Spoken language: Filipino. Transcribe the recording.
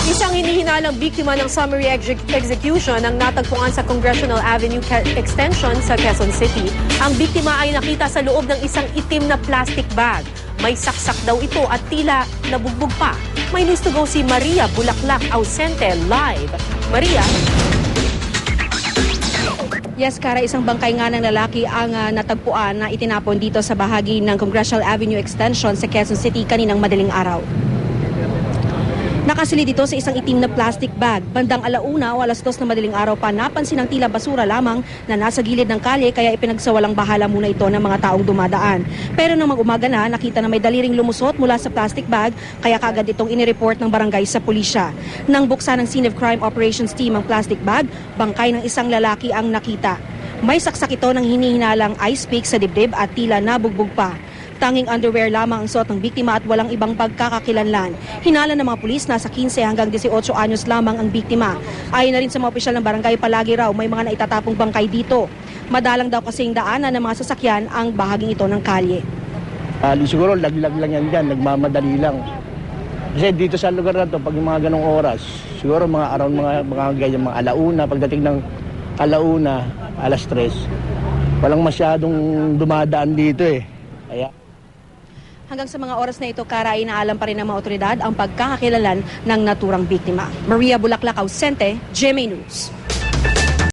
Isang hinihinalang biktima ng summary execution ang natagpuan sa Congressional Avenue Extension sa Quezon City. Ang biktima ay nakita sa loob ng isang itim na plastic bag. May saksak daw ito at tila nabugbog pa. May news to go si Maria Bulaklak Ausente live. Maria? Yes, Kara, isang bangkay nga ng lalaki ang natagpuan na itinapon dito sa bahagi ng Congressional Avenue Extension sa Quezon City kaninang madaling araw. Nakasilid dito sa isang itim na plastic bag. Bandang 1:00 o 2:00 na madaling araw pa napansin ang tila basura lamang na nasa gilid ng kalye kaya ipinagsawalang bahala muna ito ng mga taong dumadaan. Pero nang mag-umaga na, nakita na may daliring lumusot mula sa plastic bag kaya kagad itong inireport ng barangay sa pulisya. Nang buksan ng Scene of Crime Operations Team ang plastic bag, bangkay ng isang lalaki ang nakita. May saksak ito ng hinihinalang ice pick sa dibdib at tila nabugbog pa. Tanging underwear lamang ang suot ng biktima at walang ibang pagkakakilanlan. Hinala ng mga pulis na sa 15 hanggang 18 anyos lamang ang biktima. Ayon na rin sa mga opisyal ng barangay, palagi raw may mga naitatapong bangkay dito. Madalang daw kasing daanan ng mga sasakyan ang bahaging ito ng kalye. Siguro laglag lang yan dyan, nagmamadali lang. Kasi dito sa lugar na to, pag yung mga ganong oras, siguro mga around mga ganyan, mga 1:00, pagdating ng 1:00, 3:00, walang masyadong dumadaan dito eh. Kaya hanggang sa mga oras na ito, Kara, inaalam pa rin ng mga otoridad ang pagkakakilanlan ng naturang biktima. Maria Bulaklak Ausente, GMA News.